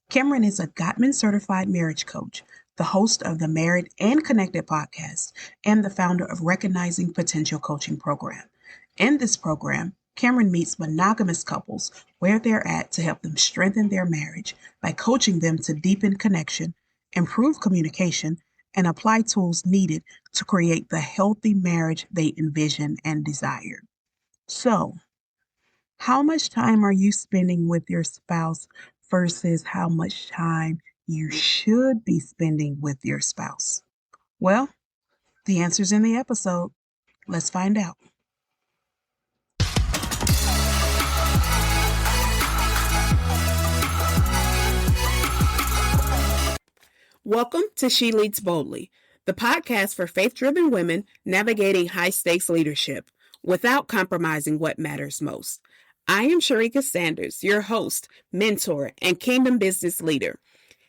Cameron is a Gottman certified marriage coach, the host of the Married and Connected podcast, and the founder of Recognizing Potential Coaching Program. In this program, Cameron meets monogamous couples where they're at to help them strengthen their marriage by coaching them to deepen connection, improve communication, and apply tools needed to create the healthy marriage they envision and desire. So, how much time are you spending with your spouse versus how much time you should be spending with your spouse? Well, the answer's in the episode. Let's find out. Welcome to She Leads Boldly, the podcast for faith-driven women navigating high-stakes leadership without compromising what matters most. I am Sherrika Sanders, your host, mentor, and kingdom business leader.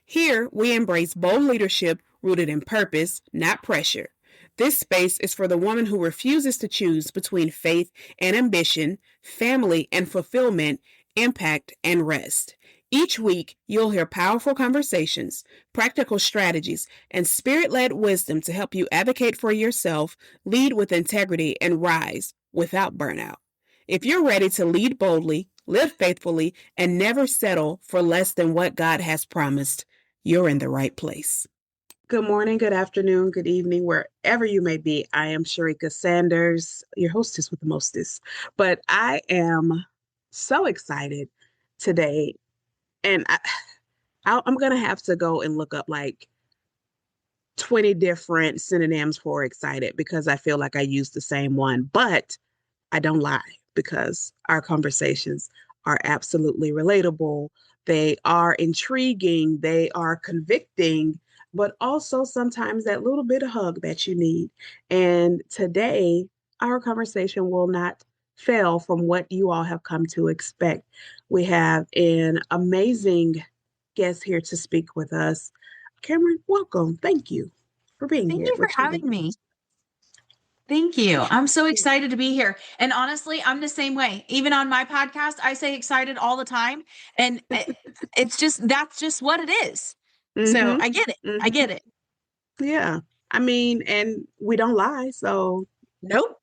Here, we embrace bold leadership rooted in purpose, not pressure. This space is for the woman who refuses to choose between faith and ambition, family and fulfillment, impact and rest. Each week, you'll hear powerful conversations, practical strategies, and spirit-led wisdom to help you advocate for yourself, lead with integrity, and rise without burnout. If you're ready to lead boldly, live faithfully, and never settle for less than what God has promised, you're in the right place. Good morning, good afternoon, good evening, wherever you may be. I am Sherrika Sanders, your hostess with the mostest. But I am so excited today. And I'm going to have to go and look up like 20 different synonyms for excited because I feel like I use the same one. But I don't lie because our conversations are absolutely relatable. They are intriguing. They are convicting, but also sometimes that little bit of hug that you need. And today, our conversation will not fail from what you all have come to expect. We have an amazing guest here to speak with us. Cameran, welcome. Thank you for being here. Thank you for having me. Thank you. I'm so excited to be here. And honestly, I'm the same way. Even on my podcast, I say excited all the time. And that's just what it is. Mm-hmm. So I get it. Mm-hmm. I get it. Yeah. I mean, and we don't lie. So nope.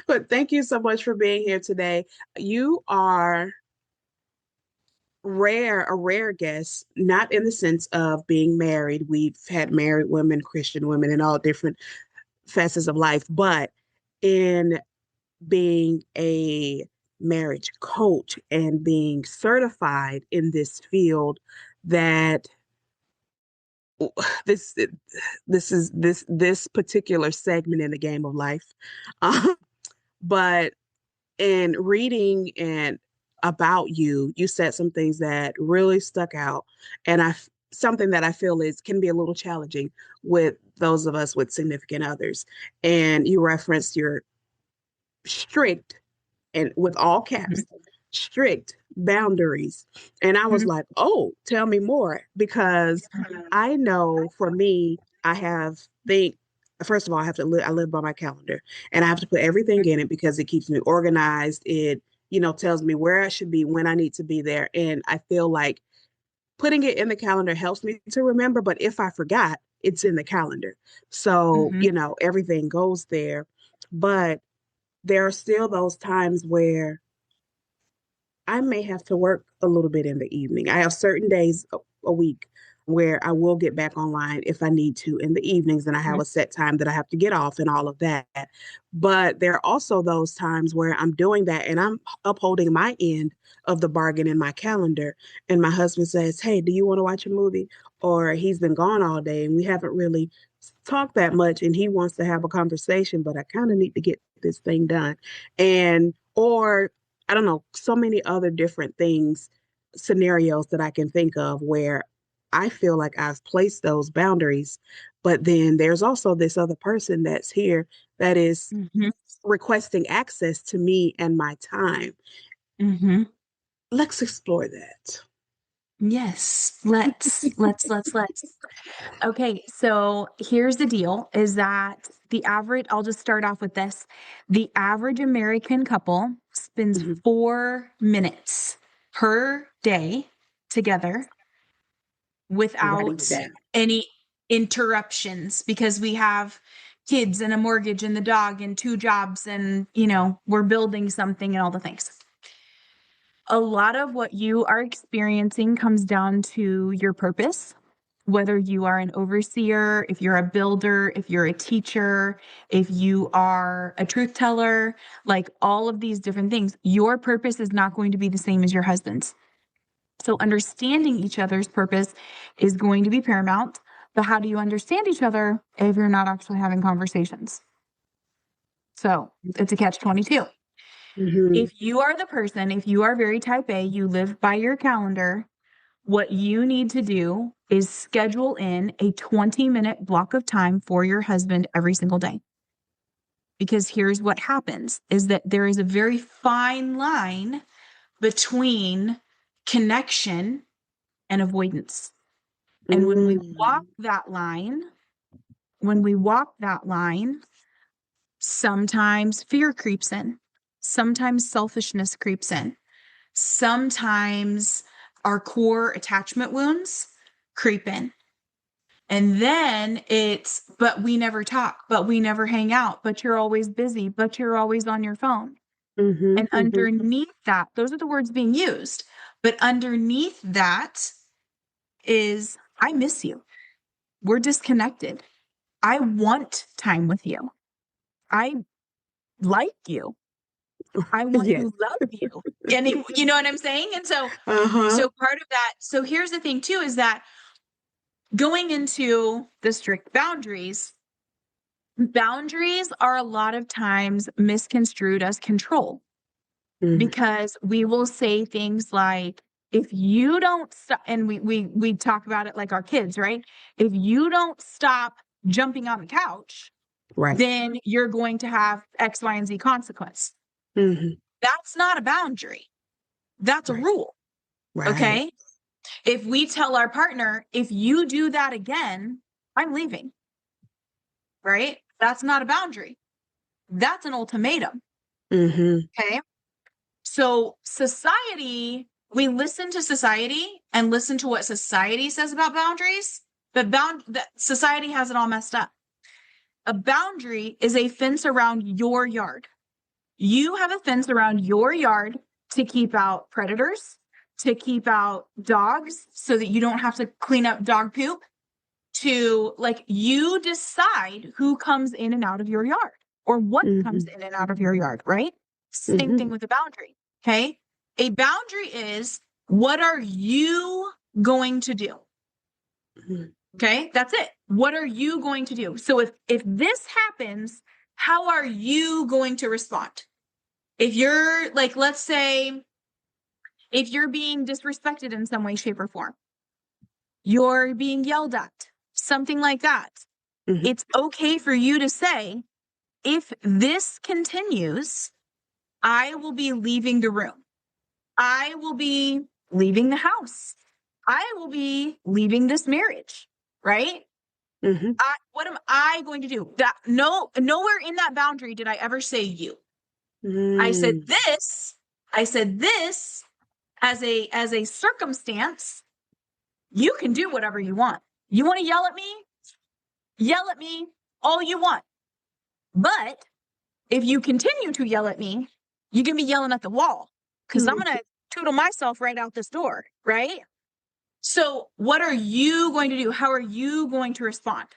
But thank you so much for being here today. You are a rare guest, not in the sense of being married. We've had married women, Christian women, and all different facets of life, but in being a marriage coach and being certified in this field, that this particular segment in the game of life. But in reading and about you said some things that really stuck out, and something that I feel can be a little challenging with those of us with significant others. And you referenced your strict, and with all caps, strict boundaries. And I was like, oh, tell me more, because I know for me, first of all, I live by my calendar, and I have to put everything in it because it keeps me organized. It, tells me where I should be, when I need to be there. And I feel like putting it in the calendar helps me to remember. But if I forgot, it's in the calendar. So, everything goes there. But there are still those times where I may have to work a little bit in the evening. I have certain days a week where I will get back online if I need to in the evenings, and I have a set time that I have to get off and all of that. But there are also those times where I'm doing that and I'm upholding my end of the bargain in my calendar. And my husband says, hey, do you want to watch a movie? Or he's been gone all day and we haven't really talked that much and he wants to have a conversation, but I kind of need to get this thing done. Or I don't know, so many other different scenarios that I can think of where I feel like I've placed those boundaries, but then there's also this other person that's here that is requesting access to me and my time. Let's explore that. Yes, let's. Okay, so here's the deal, is that I'll just start off with this. The average American couple spends 4 minutes per day together without any interruptions, because we have kids and a mortgage and the dog and 2 jobs and, we're building something and all the things. A lot of what you are experiencing comes down to your purpose, whether you are an overseer, if you're a builder, if you're a teacher, if you are a truth teller, like all of these different things, your purpose is not going to be the same as your husband's. So understanding each other's purpose is going to be paramount. But how do you understand each other if you're not actually having conversations? So it's a catch-22. Mm-hmm. If you are the person, if you are very type A, you live by your calendar, what you need to do is schedule in a 20-minute block of time for your husband every single day. Because here's what happens is that there is a very fine line between connection and avoidance. And when we walk that line, sometimes fear creeps in, sometimes selfishness creeps in, sometimes our core attachment wounds creep in. And then it's, but we never talk, but we never hang out, but you're always busy, but you're always on your phone. Mm-hmm. And underneath that, those are the words being used, but underneath that is, I miss you. We're disconnected. I want time with you. I like you. I want Yes. to love you. And you know what I'm saying? And so, so part of that, so here's the thing too, is that going into the strict boundaries are a lot of times misconstrued as control. Because we will say things like, if you don't stop, and we talk about it like our kids, right? If you don't stop jumping on the couch, Right. then you're going to have X, Y, and Z consequence. That's not a boundary. That's a rule. Right. Okay. If we tell our partner, if you do that again, I'm leaving. Right? That's not a boundary. That's an ultimatum. Okay. So society, we listen to society and listen to what society says about boundaries, but that society has it all messed up. A boundary is a fence around your yard. You have a fence around your yard to keep out predators, to keep out dogs so that you don't have to clean up dog poop, to like you decide who comes in and out of your yard or what comes in and out of your yard, right? Same thing with a boundary. Okay. A boundary is, what are you going to do? Okay. That's it. What are you going to do? So if this happens, how are you going to respond? If you're like, let's say, if you're being disrespected in some way, shape, or form, you're being yelled at, something like that. It's okay for you to say, if this continues, I will be leaving the room. I will be leaving the house. I will be leaving this marriage, right? What am I going to do? That nowhere in that boundary did I ever say you. I said this as a circumstance. You can do whatever you want. You want to yell at me? Yell at me all you want. But if you continue to yell at me, you're going to be yelling at the wall, because I'm going to tootle myself right out this door, right? So what are you going to do? How are you going to respond?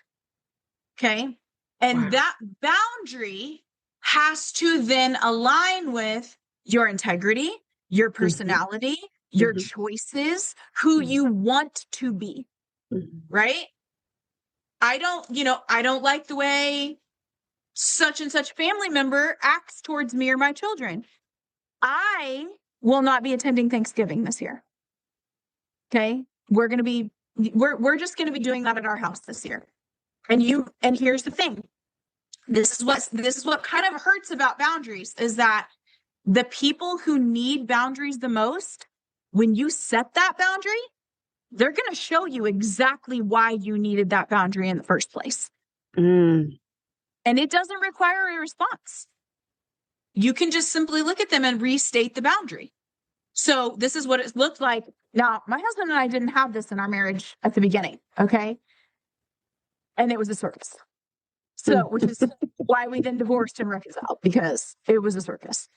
Okay. And that boundary has to then align with your integrity, your personality, your choices, who you want to be, right? I don't like the way such and such family member acts towards me or my children. I will not be attending Thanksgiving this year. Okay. We're just going to be doing that at our house this year. And here's the thing. This is what kind of hurts about boundaries, is that the people who need boundaries the most, when you set that boundary, they're going to show you exactly why you needed that boundary in the first place. And it doesn't require a response. You can just simply look at them and restate the boundary. So this is what it looked like Now, my husband and I didn't have this in our marriage at the beginning, okay? And it was a circus. So, which is why we then divorced and reconciled, because it was a circus.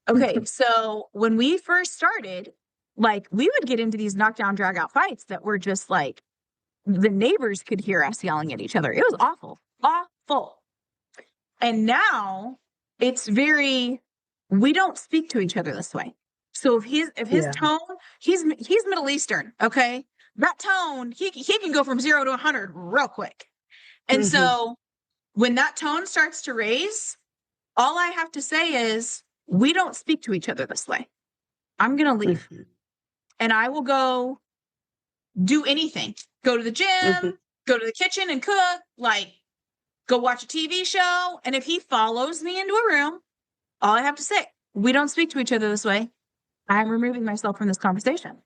Okay, so when we first started, like, we would get into these knockdown, drag out fights that were just like, the neighbors could hear us yelling at each other. It was awful, awful. And now it's very, we don't speak to each other this way. So if his tone, he's Middle Eastern, okay? That tone, he can go from 0 to 100 real quick. And so when that tone starts to raise, all I have to say is, we don't speak to each other this way. I'm going to leave. And I will go do anything. Go to the gym, go to the kitchen and cook, like, go watch a TV show. And if he follows me into a room, all I have to say, we don't speak to each other this way. I'm removing myself from this conversation.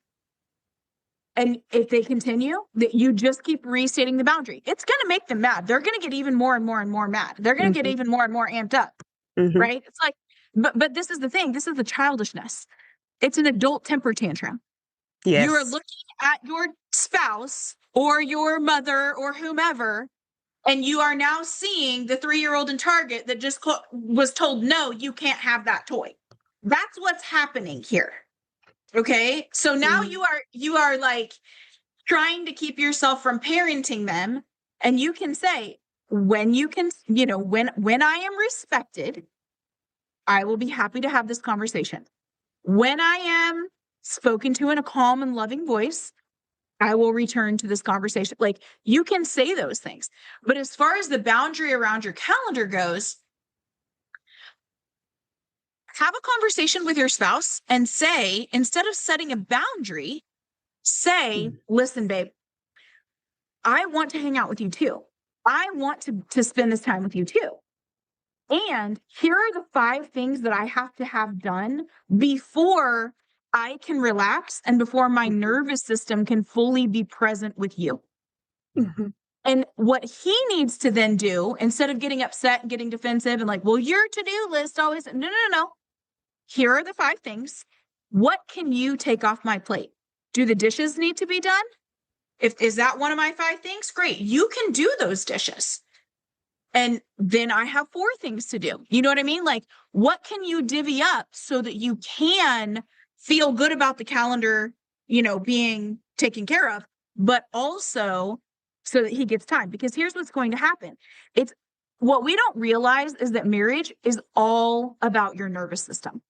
And if they continue, that you just keep restating the boundary. It's going to make them mad. They're going to get even more and more and more mad. They're going to get even more and more amped up, right? It's like, but this is the thing. This is the childishness. It's an adult temper tantrum. Yes. You are looking at your spouse or your mother or whomever, and you are now seeing the 3-year-old in Target that just was told, no, you can't have that toy. That's what's happening here. Okay. So now you are like trying to keep yourself from parenting them. And you can say, when you can, when I am respected, I will be happy to have this conversation. When I am spoken to in a calm and loving voice, I will return to this conversation. Like, you can say those things. But as far as the boundary around your calendar goes, have a conversation with your spouse and say, instead of setting a boundary, say, listen, babe, I want to hang out with you too. I want to spend this time with you too. And here are the 5 things that I have to have done before I can relax and before my nervous system can fully be present with you. And what he needs to then do, instead of getting upset and getting defensive and like, well, your to-do list always, no. Here are the 5 things. What can you take off my plate? Do the dishes need to be done? Is that one of my 5 things? Great. You can do those dishes. And then I have 4 things to do. You know what I mean? Like, what can you divvy up so that you can feel good about the calendar, being taken care of, but also so that he gets time? Because here's what's going to happen. It's what we don't realize is that marriage is all about your nervous system.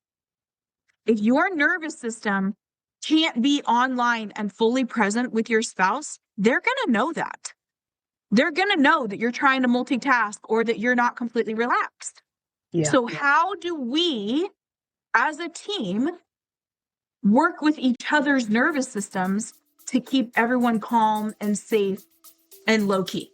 If your nervous system can't be online and fully present with your spouse, they're going to know that. They're going to know that you're trying to multitask or that you're not completely relaxed. So how do we, as a team, work with each other's nervous systems to keep everyone calm and safe and low-key?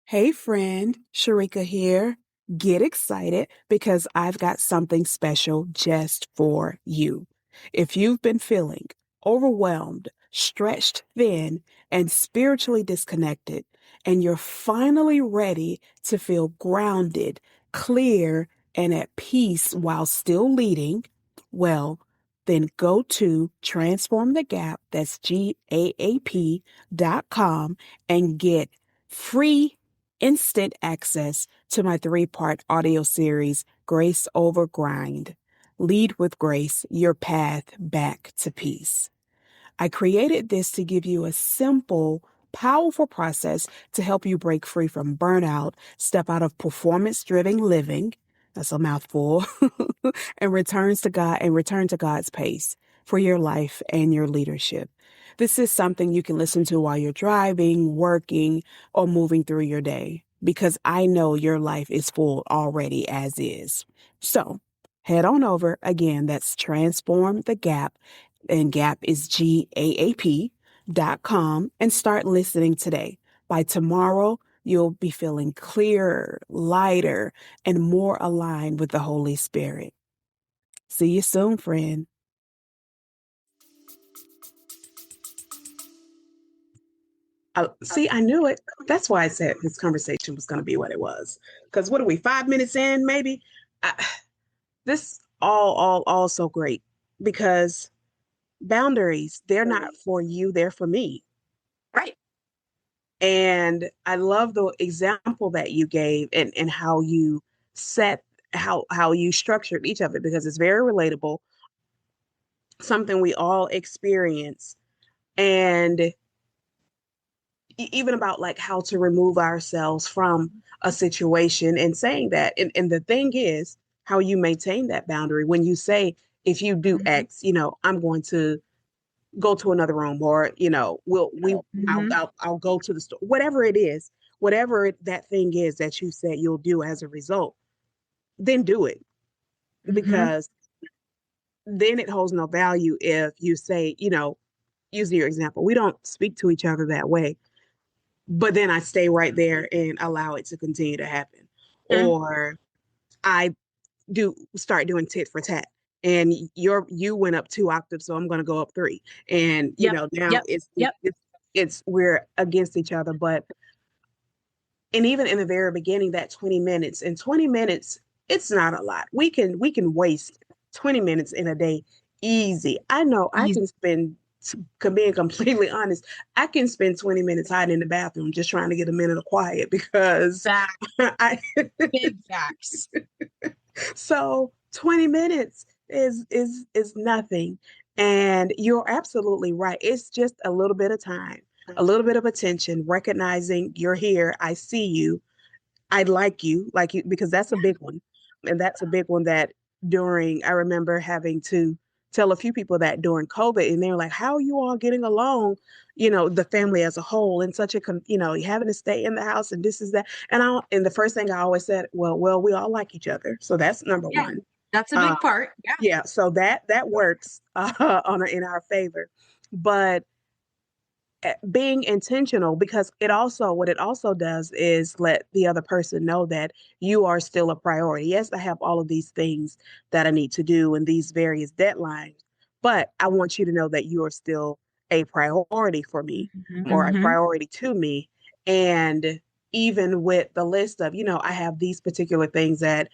Hey friend, Sherrika here. Get excited because I've got something special just for you. If you've been feeling overwhelmed, stretched thin, and spiritually disconnected, and you're finally ready to feel grounded, clear, and at peace while still leading, well, then go to Transform the Gap, that's GAAP.com, and get free instant access to my 3-part audio series, Grace Over Grind. Lead with Grace, your path back to peace. I created this to give you a simple, powerful process to help you break free from burnout, step out of performance-driven living, that's a mouthful, and return to God's pace for your life and your leadership. This is something you can listen to while you're driving, working, or moving through your day, because I know your life is full already as is. So head on over. Again, that's Transform the Gap, and Gap is GAAP.com, and start listening today. By tomorrow, you'll be feeling clearer, lighter, and more aligned with the Holy Spirit. See you soon, friend. See, I knew it. That's why I said this conversation was going to be what it was. Because what are we, 5 minutes in, maybe? this all so great because boundaries, they're not for you, they're for me. Right. And I love the example that you gave and how you set how you structured each of it because it's very relatable, something we all experience. And even about like how to remove ourselves from a situation and saying that. And the thing is how you maintain that boundary when you say, if you do Mhm. X, I'm going to go to another room or, Mhm. I'll go to the store, whatever it is, whatever that thing is that you said you'll do as a result, then do it Mhm. because then it holds no value if you say, using your example, we don't speak to each other that way, but then I stay right there and allow it to continue to happen. Mhm. Or I do start doing tit for tat. And you went up 2 octaves, so I'm going to go up three. And Yep. now Yep. it's Yep. it's we're against each other. But and even in the very beginning, that 20 minutes and 20 minutes, it's not a lot. We can waste 20 minutes in a day easy. I know I Easy. can spend being completely honest, I can spend 20 minutes hiding in the bathroom just trying to get a minute of quiet because Fact. I Big facts. so 20 minutes is nothing. And you're absolutely right. It's just a little bit of time, a little bit of attention, recognizing you're here, I see you, I like you, because that's a big one. And that's a big one that I remember having to tell a few people that during COVID, and they're like, how are you all getting along? The family as a whole, and such a, you having to stay in the house and this is that. And the first thing I always said, well, we all like each other. So that's number Yeah. one. That's a Uh, big part. Yeah. yeah, so that works in our favor. But being intentional because what it also does is let the other person know that you are still a priority. Yes, I have all of these things that I need to do and these various deadlines, but I want you to know that you are still a priority for me or a Mhm. priority to me. And even with the list of, I have these particular things that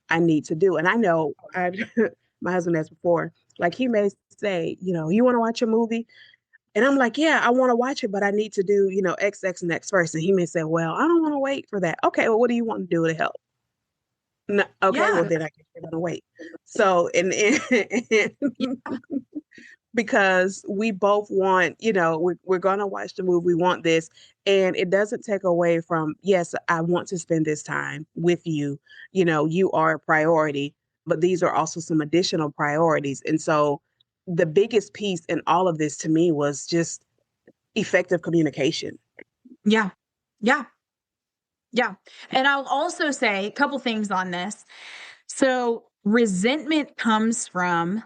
I need to do. And I know my husband has before, like he may say, you want to watch a movie? And I'm like, yeah, I want to watch it, but I need to do, X, X, and X first. And he may say, well, I don't want to wait for that. Okay, well, what do you want to do to help? No, okay, well, Yeah. then I guess you're going to wait. So, Yeah. because we both want, we're going to watch the movie, we want this. And it doesn't take away from, yes, I want to spend this time with you. You are a priority, but these are also some additional priorities. And so the biggest piece in all of this to me was just effective communication. Yeah. Yeah. Yeah. And I'll also say a couple things on this. So resentment comes from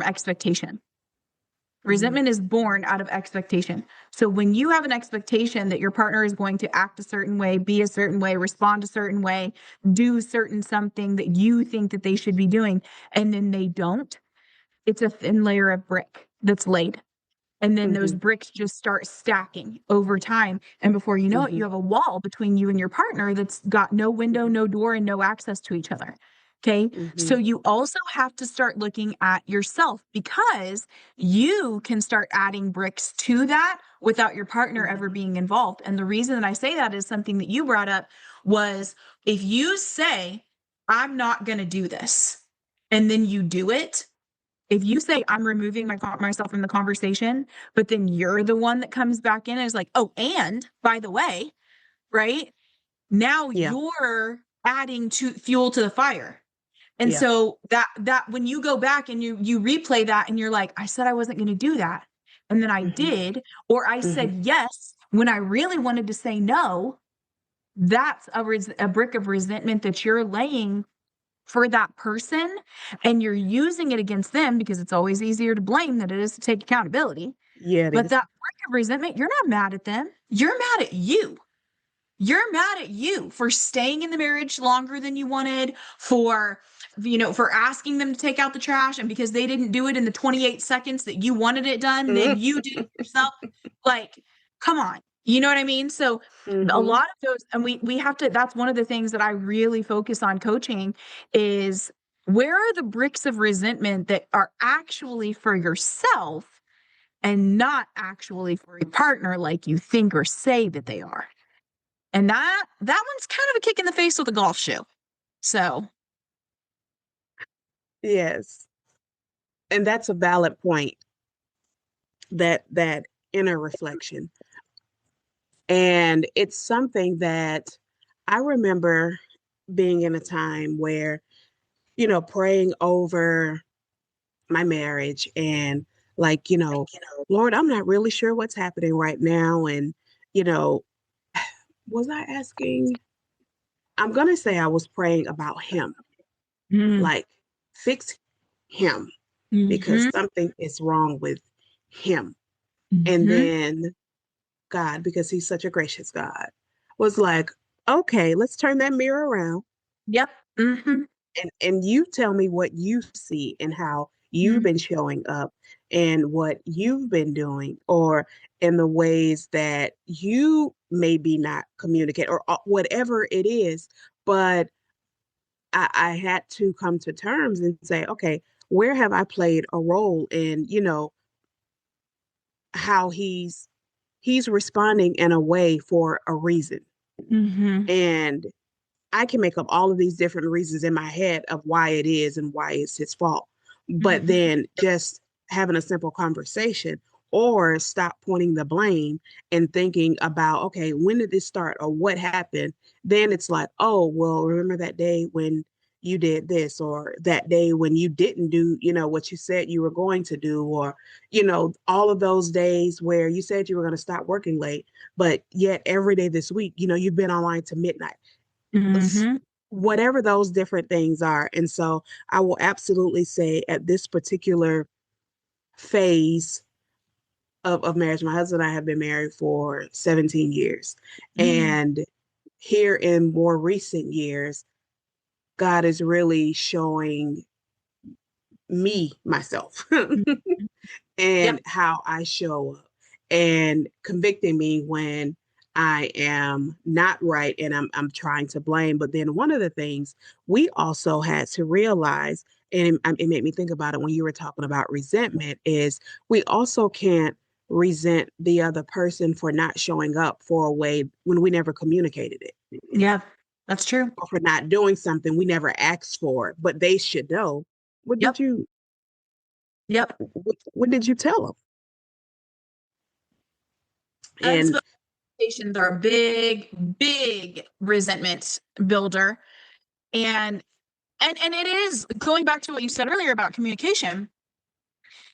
expectation. Mm-hmm. Resentment is born out of expectation. So when you have an expectation that your partner is going to act a certain way, be a certain way, respond a certain way, do certain something that you think that they should be doing, and then they don't, it's a thin layer of brick that's laid. And then those Mm-hmm. bricks just start stacking over time. And before you know it, Mm-hmm. you have a wall between you and your partner that's got no window, Mm-hmm. no door, and no access to each other. Okay. So Mm-hmm. you also have to start looking at yourself because you can start adding bricks to that without your partner Mm-hmm. ever being involved. And the reason that I say that is something that you brought up was if you say, I'm not going to do this, and then you do it, if you say I'm removing myself from the conversation, but then you're the one that comes back in and is like, oh, and by the way, right now Yeah. you're adding to fuel to the fire. And Yeah. so that when you go back and you replay that and you're like, I said I wasn't going to do that. And then I Mm-hmm. did, or I Mm-hmm. said yes when I really wanted to say no. That's a brick of resentment that you're laying for that person, and you're using it against them because it's always easier to blame than it is to take accountability. Yeah, it But is. that brick of resentment, you're not mad at them. You're mad at you. You're mad at you for staying in the marriage longer than you wanted, for asking them to take out the trash. And because they didn't do it in the 28 seconds that you wanted it done, then Mm-hmm. you did it yourself. Like, come on. You know what I mean? So a Mm-hmm. lot of those, and we have to, that's one of the things that I really focus on coaching is where are the bricks of resentment that are actually for yourself and not actually for your partner like you think or say that they are. And that one's kind of a kick in the face with a golf shoe. So, Yes. And that's a valid point, that inner reflection. And it's something that I remember being in a time where, praying over my marriage and like, Lord, I'm not really sure what's happening right now. And, you know, was I asking? I'm going to say I was praying about him, mm, like fix him because mhm, something is wrong with him. And mhm. then God, because he's such a gracious God, was like, okay, let's turn that mirror around Yep. Mhm, and you tell me what you see and how you've mhm, been showing up and what you've been doing or in the ways that you maybe not communicate or whatever it is. But I had to come to terms and say, okay, where have I played a role in, how he's responding in a way for a reason. mhm, And I can make up all of these different reasons in my head of why it is and why it's his fault. But mhm, then just having a simple conversation or stop pointing the blame and thinking about, okay, when did this start or what happened? Then it's like, oh, well, remember that day when you did this or that day when you didn't do, what you said you were going to do or, all of those days where you said you were going to stop working late, but yet every day this week, you've been online to midnight, mhm. whatever those different things are. And so I will absolutely say at this particular phase of marriage, my husband and I have been married for 17 years. Mm, And here in more recent years, God is really showing me myself mhm. Yep. and how I show up and convicting me when I am not right and I'm trying to blame. But then one of the things we also had to realize, and it made me think about it when you were talking about resentment, is we also can't resent the other person for not showing up for a way when we never communicated it Yeah, that's true. or for not doing something we never asked for, but they should know. What Yep. did you Yep. what did you tell them? And Unspoken expectations are a big, big resentment builder. And and it is going back to what you said earlier about communication.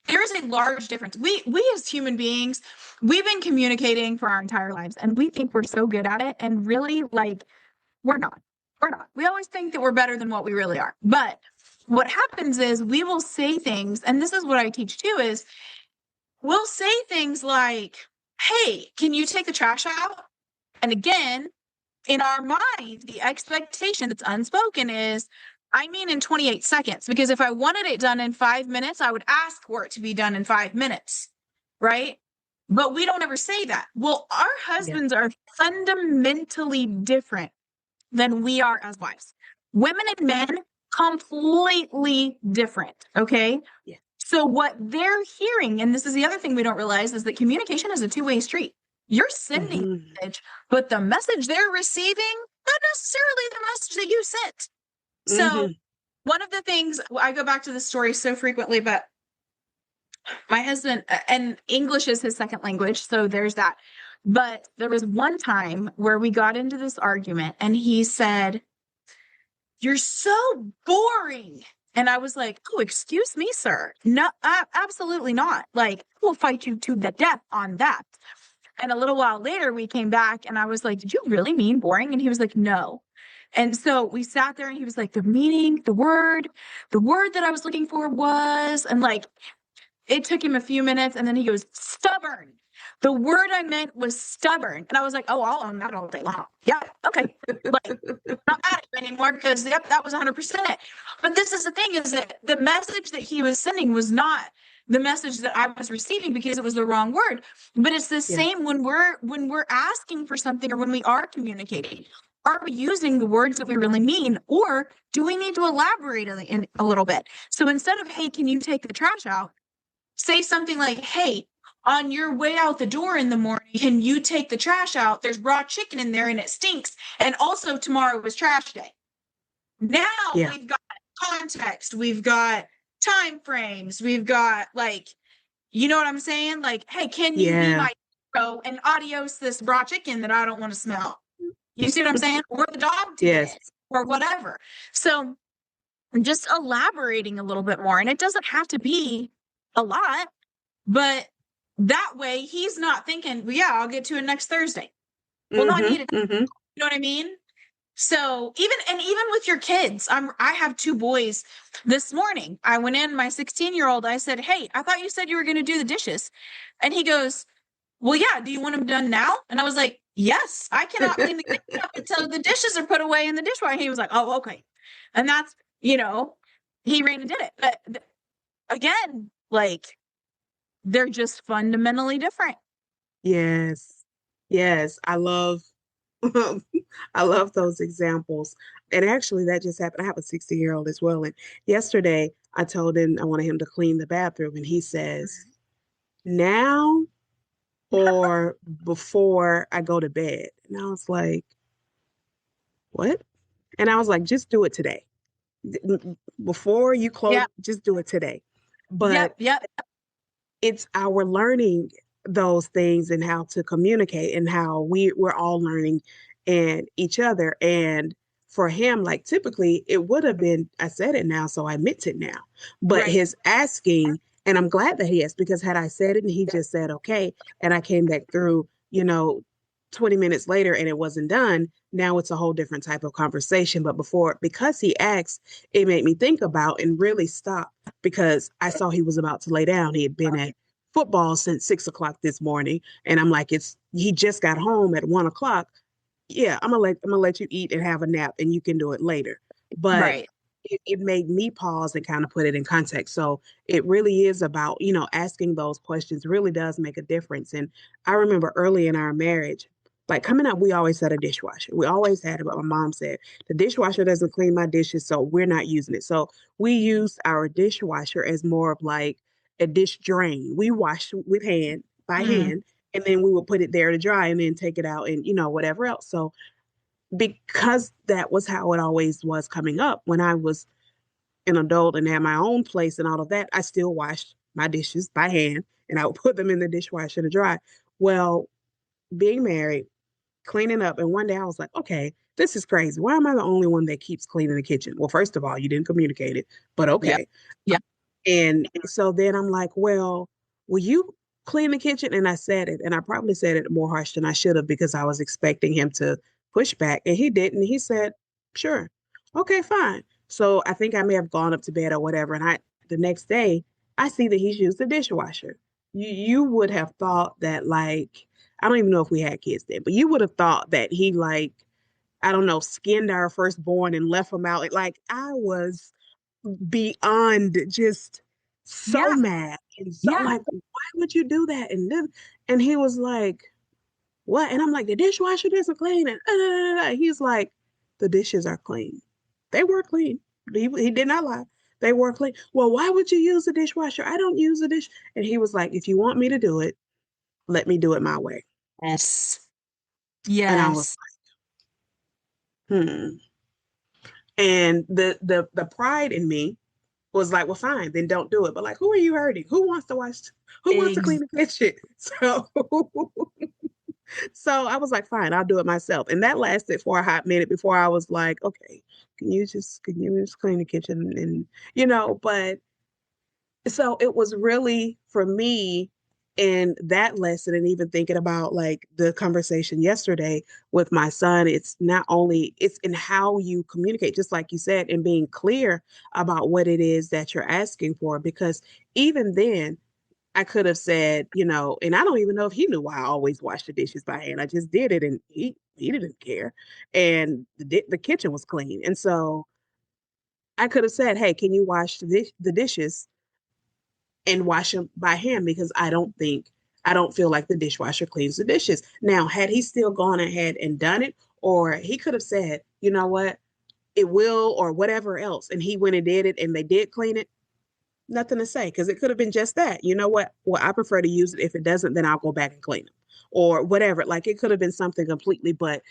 There is a large difference. We as human beings, we've been communicating for our entire lives and we think we're so good at it. And really, like, we're not. We're not. We always think that we're better than what we really are. But what happens is we will say things, and this is what I teach too, is we'll say things like, hey, can you take the trash out? And again, in our mind, the expectation that's unspoken is, I mean, in 28 seconds, because if I wanted it done in 5 minutes, I would ask for it to be done in 5 minutes, right? But we don't ever say that. Well, our yeah. husbands are fundamentally different than we are as wives. Women and men, completely different. Okay. Yeah. So, what they're hearing, and this is the other thing we don't realize, is that communication is a two-way street. You're sending Hmm. a message, but the message they're receiving, not necessarily the message that you sent. So, Hmm. one of the things I go back to this story so frequently, but my husband, and English is his second language. So, there's that. But there was one time where we got into this argument, and he said, you're so boring. And I was like, oh, excuse me, sir. No, absolutely not. Like, we'll fight you to the death on that. And a little while later, we came back and I was like, did you really mean boring? And he was like, no. And so we sat there and he was like, the meaning, the word that I was looking for was, and like, it took him a few minutes and then he goes, stubborn. The word I meant was stubborn. And I was like, oh, I'll own that all day long. Yeah. Okay. Like, not mad at him anymore because yep, that was 100% it. But this is the thing is that the message that he was sending was not the message that I was receiving because it was the wrong word. But it's the Yeah. same when we're asking for something or when we are communicating. Are we using the words that we really mean, or do we need to elaborate a little bit? So instead of, hey, can you take the trash out? Say something like, hey, on your way out the door in the morning, can you take the trash out? There's raw chicken in there and it stinks. And also, tomorrow was trash day. Now Yeah. we've got context, we've got time frames, we've got, like, you know what I'm saying? Like, hey, can you be Yeah. my hero and adios this raw chicken that I don't want to smell? You see what I'm saying? Or the dog Yes. today, or whatever. So just elaborating a little bit more. And it doesn't have to be a lot, but that way he's not thinking, well, yeah, I'll get to it next Thursday. Well, no, I need it. Mm-hmm. You know what I mean? So even with your kids, I have two boys. This morning, I went in, my 16-year-old, I said, hey, I thought you said you were going to do the dishes. And he goes, well, yeah, do you want them done now? And I was like, yes, I cannot clean the kitchen up until the dishes are put away in the dishwasher. And he was like, oh, okay. And that's, he ran and did it. But again, like, they're just fundamentally different. Yes. Yes. I love I love those examples. And actually that just happened. I have a 60-year-old as well. And yesterday I told him I wanted him to clean the bathroom and he says, now or before I go to bed. And I was like, what? And I was like, just do it today. Before you close, Yeah. just do it today. But Yep. Yep. it's our learning those things and how to communicate and how we're all learning and each other. And for him, like typically it would have been, I said it now, so I admit it now. But Right. his asking, and I'm glad that he asked because had I said it and he just said okay, and I came back through, 20 minutes later and it wasn't done, now it's a whole different type of conversation. But before, because he asked, it made me think about and really stop because I saw he was about to lay down. He had been at football since 6 o'clock this morning. And I'm like, he just got home at 1 o'clock. Yeah, I'm gonna let you eat and have a nap and you can do it later. But Right. it made me pause and kind of put it in context. So it really is about, asking those questions really does make a difference. And I remember early in our marriage, like coming up, we always had a dishwasher. We always had it, but my mom said the dishwasher doesn't clean my dishes, so we're not using it. So we used our dishwasher as more of like a dish drain. We washed with hand by Mm. hand, and then we would put it there to dry and then take it out and whatever else. So because that was how it always was coming up when I was an adult and had my own place and all of that, I still washed my dishes by hand and I would put them in the dishwasher to dry. Well, being married, cleaning up, and one day I was like, okay, this is crazy. Why am I the only one that keeps cleaning the kitchen? Well, first of all, you didn't communicate it, but Yep. okay. Yep. And so then I'm like, well, will you clean the kitchen? And I said it, and I probably said it more harsh than I should have because I was expecting him to push back, and he didn't. He said, sure, okay, fine. So I think I may have gone up to bed or whatever, and the next day I see that he's used the dishwasher. You would have thought that like I don't even know if we had kids then, but you would have thought that he like I don't know skinned our firstborn and left him out. Like I was beyond just so Yeah. mad and so Yeah. like, why would you do that? And he was like, what? And I'm like, the dishwasher doesn't clean. And he's like, the dishes are clean. They were clean. He did not lie. They were clean. Well, why would you use the dishwasher? I don't use the dish. And he was like, if you want me to do it, let me do it my way. Yes. And I was Yes. like, hmm. And the pride in me was like, well, fine, then don't do it. But like, who are you hurting? Who wants to watch? Who wants to clean Ex- the kitchen? So I was like, fine, I'll do it myself. And that lasted for a hot minute before I was like, okay, can you just clean the kitchen and but so it was really for me in that lesson and even thinking about like the conversation yesterday with my son, it's not only it's in how you communicate, just like you said, and being clear about what it is that you're asking for. Because even then I could have said, and I don't even know if he knew why I always wash the dishes by hand. I just did it and he didn't care. And the kitchen was clean. And so I could have said, hey, can you wash the dishes and wash them by hand because I don't feel like the dishwasher cleans the dishes. Now, had he still gone ahead and done it, or he could have said, you know what, it will, or whatever else, and he went and did it and they did clean it, nothing to say because it could have been just that. You know what? Well, I prefer to use it. If it doesn't, then I'll go back and clean them or whatever. Like it could have been something completely, but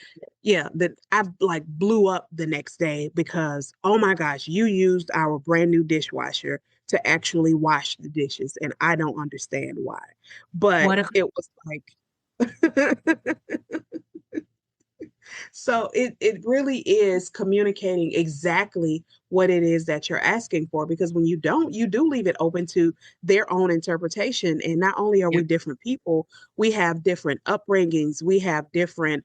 yeah, that I like blew up the next day because oh my gosh, you used our brand new dishwasher to actually wash the dishes, and I don't understand why. But What a it was like so it really is communicating exactly what it is that you're asking for because when you don't, you do leave it open to their own interpretation. And not only are yeah. we different people, we have different upbringings, we have different,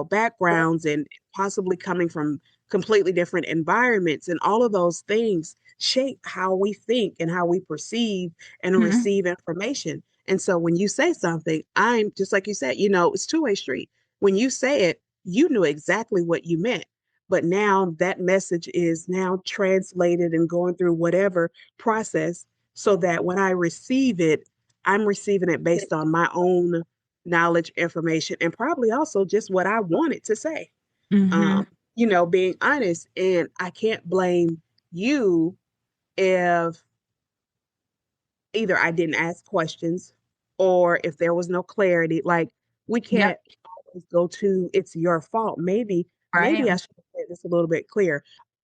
backgrounds and possibly coming from completely different environments. And all of those things shape how we think and how we perceive and Mhm. receive information. And so when you say something, I'm just like you said, it's two-way street. When you say it, you knew exactly what you meant. But now that message is now translated and going through whatever process so that when I receive it, I'm receiving it based on my own knowledge, information, and probably also just what I wanted to say. Mhm. Um, being honest. And I can't blame you if either I didn't ask questions or if there was no clarity. Like we Yep. can't always go to it's your fault. Maybe Right. I should have said this a little bit clear.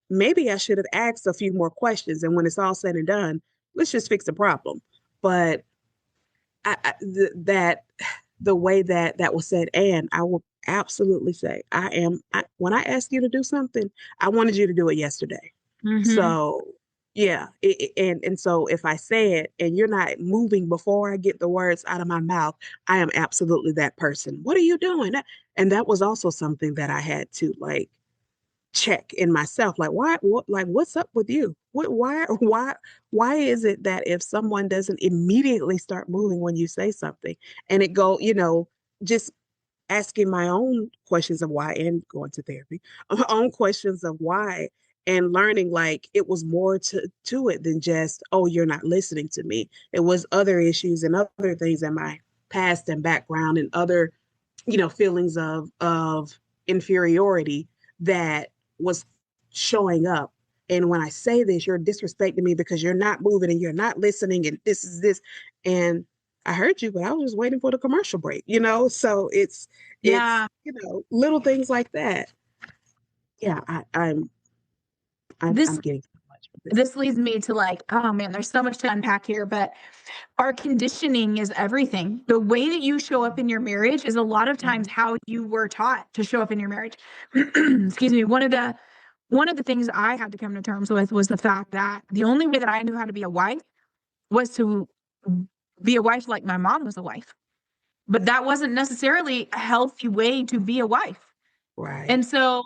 Maybe I should have asked a few more questions. And when it's all said and done, let's just fix the problem. But that the way that that was said, and I will absolutely say, when I ask you to do something, I wanted you to do it yesterday. Mhm. So yeah, and so if I say it and you're not moving before I get the words out of my mouth, I am absolutely that person. What are you doing? And that was also something that I had to like check in myself. Like what's up with you? Why is it that if someone doesn't immediately start moving when you say something and it go, just asking my own questions of why and going to therapy, my own questions of why and learning like it was more to it than just, oh, you're not listening to me. It was other issues and other things in my past and background and other, feelings of inferiority that was showing up. And when I say this, you're disrespecting me because you're not moving and you're not listening and this is this. And I heard you, but I was just waiting for the commercial break. So it's Yeah. little things like that. Yeah, I'm This getting so much from this. this leads me to like, oh man, there's so much to unpack here, but our conditioning is everything. The way that you show up in your marriage is a lot of times how you were taught to show up in your marriage. Excuse me. One of the things I had to come to terms with was the fact that the only way that I knew how to be a wife was to be a wife like my mom was a wife. But that wasn't necessarily a healthy way to be a wife. Right. And so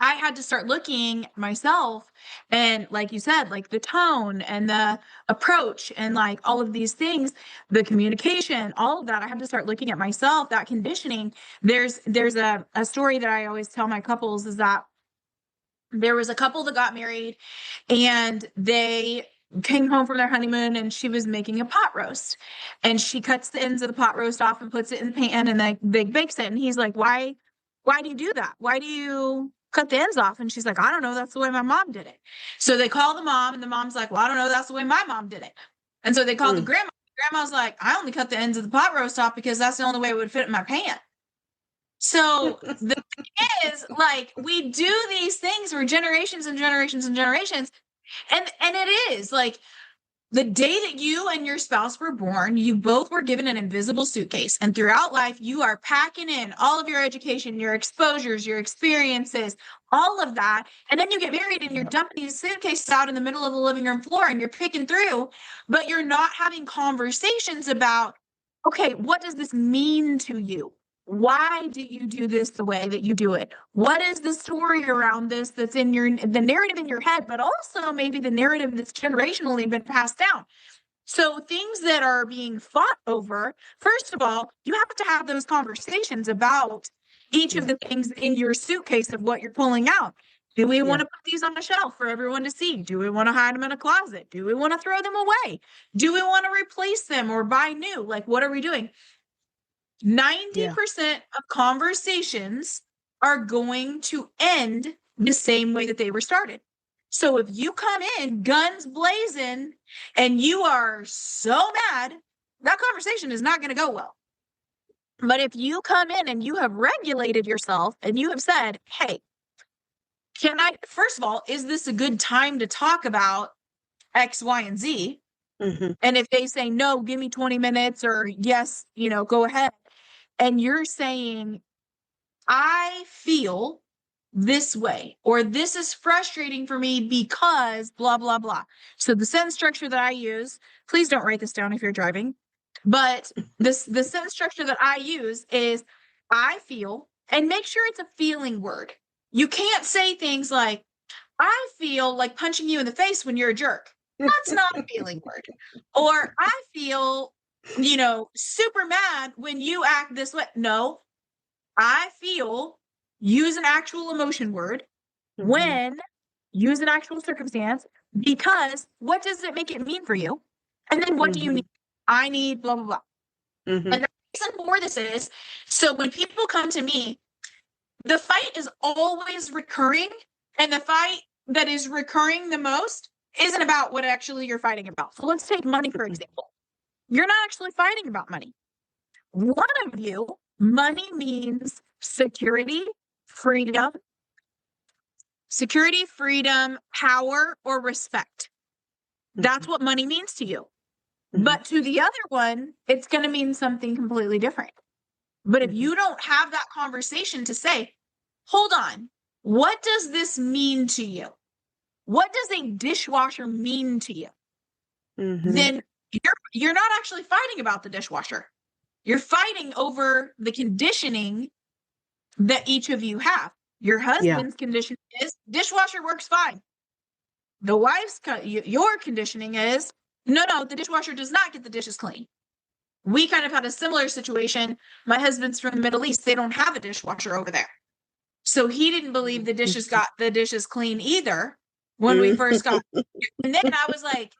I had to start looking myself and like you said, like the tone and the approach and like all of these things, the communication, all of that. I had to start looking at myself, that conditioning. There's a story that I always tell my couples is that there was a couple that got married and they came home from their honeymoon and she was making a pot roast and she cuts the ends of the pot roast off and puts it in the pan and then they bakes it and he's like, why do you do that? Why do you cut the ends off? And she's like, I don't know, that's the way my mom did it. So they call the mom and the mom's like, well, I don't know, that's the way my mom did it. And so they called the Mm. grandma. Grandma's like, I only cut the ends of the pot roast off because that's the only way it would fit in my pan. So the thing is, like, we do these things for generations and generations and generations. And it is like the day that you and your spouse were born, you both were given an invisible suitcase. And throughout life, you are packing in all of your education, your exposures, your experiences, all of that. And then you get married and you're dumping these suitcases out in the middle of the living room floor and you're picking through, but you're not having conversations about, okay, what does this mean to you? Why do you do this the way that you do it? What is the story around this that's in the narrative in your head, but also maybe the narrative that's generationally been passed down? So things that are being fought over, first of all, you have to have those conversations about each of Yeah. the things in your suitcase of what you're pulling out. Do we want Yeah. to put these on a shelf for everyone to see? Do we want to hide them in a closet? Do we want to throw them away? Do we want to replace them or buy new? Like, what are we doing? 90% of conversations are going to end the same way that they were started. So if you come in guns blazing and you are so mad, that conversation is not going to go well. But if you come in and you have regulated yourself and you have said, hey, first of all, is this a good time to talk about X, Y, and Z? Mm-hmm. And if they say, no, give me 20 minutes or yes, go ahead. And you're saying, I feel this way, or this is frustrating for me because blah, blah, blah. So the sentence structure that I use, please don't write this down if you're driving, but the sentence structure that I use is I feel, and make sure it's a feeling word. You can't say things like, I feel like punching you in the face when you're a jerk. That's not a feeling word. Or I feel, super mad when you act this way. No, I feel, use an actual emotion word. Mm-hmm. When, use an actual circumstance, because what does it make it mean for you? And then what do you need? I need blah, blah, blah. Mm-hmm. And the reason for this is, so when people come to me, the fight is always recurring, and the fight that is recurring the most isn't about what actually you're fighting about. So let's take money, for example. You're not actually fighting about money. One of you, money means security, freedom, power, or respect. That's what money means to you. Mm-hmm. But to the other one, it's going to mean something completely different. But if you don't have that conversation to say, hold on, what does this mean to you? What does a dishwasher mean to you? Mm-hmm. Then you're not actually fighting about the dishwasher. You're fighting over the conditioning that each of you have. Your husband's conditioning is dishwasher works fine. The wife's your conditioning is no, the dishwasher does not get the dishes clean. We kind of had a similar situation. My husband's from the Middle East. They don't have a dishwasher over there. So he didn't believe the dishes got the dishes clean either when we first got. And then I was like,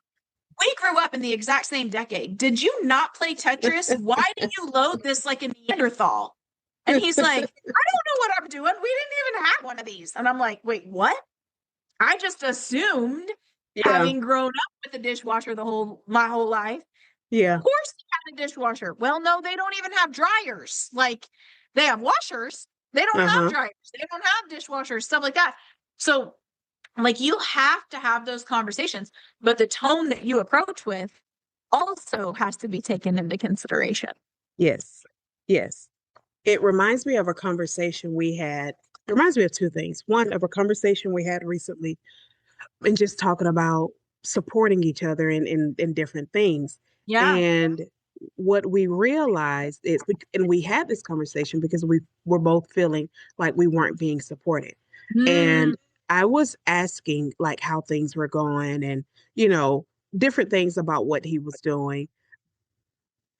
we grew up in the exact same decade. Did you not play Tetris? Why did you load this like a Neanderthal? And he's like, I don't know what I'm doing. We didn't even have one of these. And I'm like, wait, what? I just assumed, having grown up with a dishwasher my whole life. Yeah. Of course they have a dishwasher. Well, no, they don't even have dryers. Like, they have washers. They don't have dryers. They don't have dishwashers, stuff like that. So, like, you have to have those conversations, but the tone that you approach with also has to be taken into consideration. Yes. Yes. It reminds me of a conversation we had. It reminds me of two things. One, of a conversation we had recently and just talking about supporting each other in different things. Yeah. And what we realized is, and we had this conversation because we were both feeling like we weren't being supported. And I was asking like how things were going and, different things about what he was doing.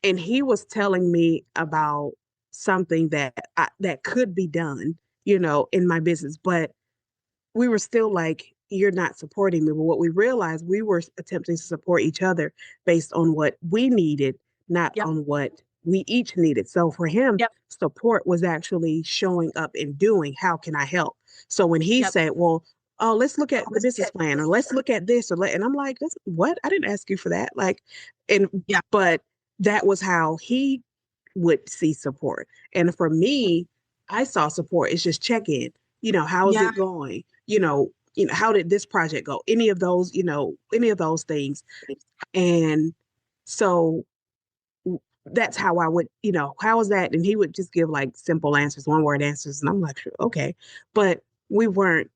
And he was telling me about something that could be done, in my business, but we were still like, you're not supporting me. But what we realized, we were attempting to support each other based on what we needed, not on what we each needed. So for him, support was actually showing up and doing, how can I help? So when he said, well, oh, let's look at the business plan, or let's look at this, and I'm like, what? I didn't ask you for that. But that was how he would see support. And for me, I saw support. It's just check in. How is it going? How did this project go? Any of those things. And so that's how I would, how is that? And he would just give like simple answers, one word answers. And I'm like, okay. But we were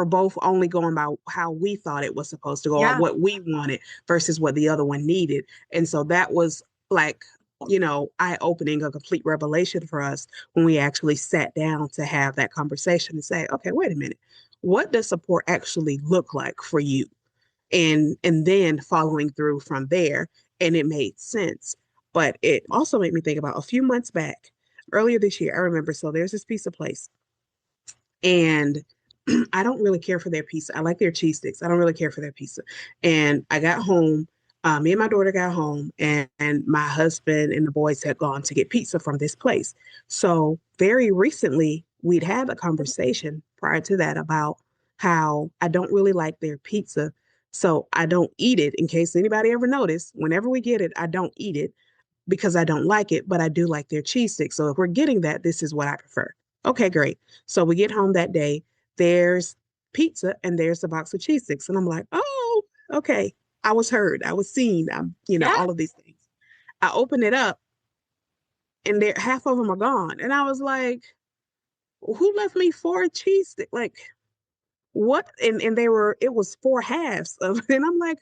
both only going by how we thought it was supposed to go, or what we wanted versus what the other one needed. And so that was like, eye-opening, a complete revelation for us when we actually sat down to have that conversation and say, okay, wait a minute, what does support actually look like for you? And then following through from there. And it made sense. But it also made me think about a few months back, earlier this year, I remember, so there's this pizza place. And I don't really care for their pizza. I like their cheese sticks. I don't really care for their pizza. And I got home, me and my daughter got home, and my husband and the boys had gone to get pizza from this place. So very recently, we'd had a conversation prior to that about how I don't really like their pizza. So I don't eat it. In case anybody ever noticed, whenever we get it, I don't eat it because I don't like it, but I do like their cheese sticks. So if we're getting that, this is what I prefer. Okay, great. So we get home that day. There's pizza and there's a box of cheese sticks. And I'm like, oh, okay. I was heard. I was seen. Yeah. All of these things. I open it up and there half of them are gone. And I was like, who left me four cheese sticks? Like, what? And it was four halves of, and I'm like,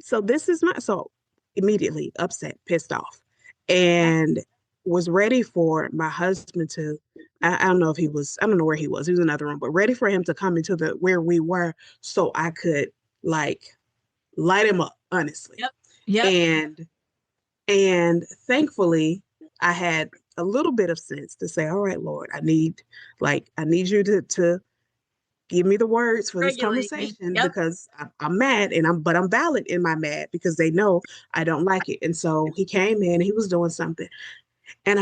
so this is my, so immediately upset, pissed off, and was ready for my husband to, I don't know if he was, I don't know where he was. He was in another room, but ready for him to come into the where we were so I could like light him up, honestly. Yep. Yep. And thankfully I had a little bit of sense to say, all right, Lord, I need you to give me the words for this Regulate me. conversation Yep. because I'm mad but I'm valid in my mad because they know I don't like it. And so he came in, he was doing something. And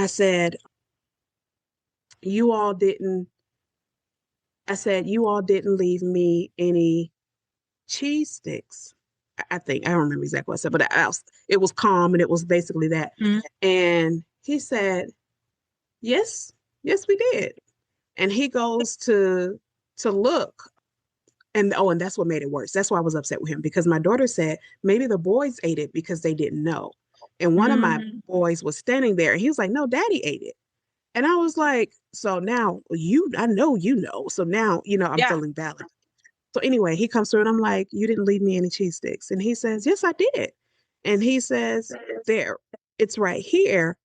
you all didn't, I said, you all didn't leave me any cheese sticks. I think, I don't remember exactly what I said, but it was calm and it was basically that. Mm-hmm. And he said, yes, yes, we did. And he goes to look. And that's what made it worse. That's why I was upset with him because my daughter said maybe the boys ate it because they didn't know. And one of my boys was standing there and he was like, no, daddy ate it. And I was like, so now I know you know. So now, I'm feeling valid. So anyway, he comes through and I'm like, you didn't leave me any cheese sticks. And he says, yes, I did. And he says, there, it's right here.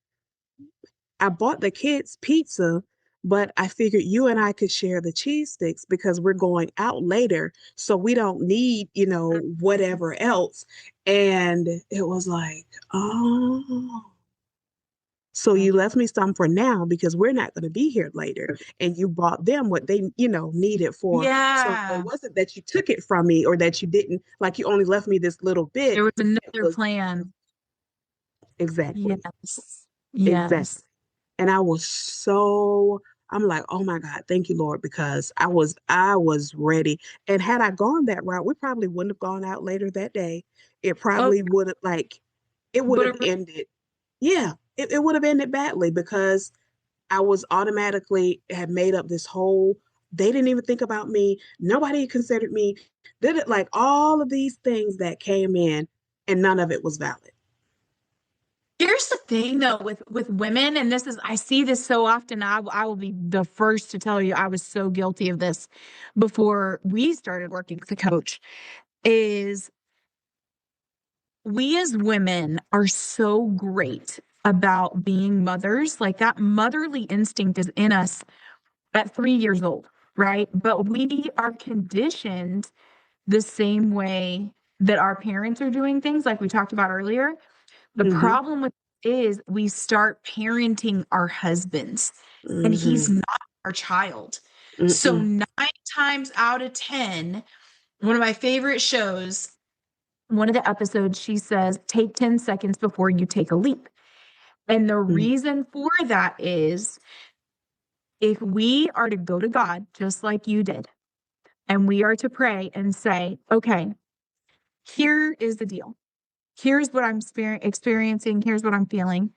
I bought the kids pizza, but I figured you and I could share the cheese sticks because we're going out later. So we don't need, whatever else. And it was like, oh, so you left me some for now because we're not going to be here later. And you bought them what they, needed for. So it wasn't that you took it from me or that you didn't, like you only left me this little bit. There was another plan. Exactly. Yes. Yes. Exactly. And I'm like, oh my God, thank you, Lord, because I was ready. And had I gone that route, we probably wouldn't have gone out later that day. It probably would have it would have ended. Yeah, it would have ended badly because I was automatically had made up this whole, they didn't even think about me. Nobody considered me. Did it like all of these things that came in and none of it was valid. Here's the thing though with women, and I see this so often. I will be the first to tell you I was so guilty of this before we started working with a coach, is we as women are so great about being mothers. Like that motherly instinct is in us at 3 years old, right? But we are conditioned the same way that our parents are doing things, like we talked about earlier. The problem with is we start parenting our husbands and he's not our child. So 9 times out of 10, one of my favorite shows, one of the episodes, she says, take 10 seconds before you take a leap. And the reason for that is if we are to go to God, just like you did, and we are to pray and say, okay, here is the deal. Here's what I'm experiencing. Here's what I'm feeling.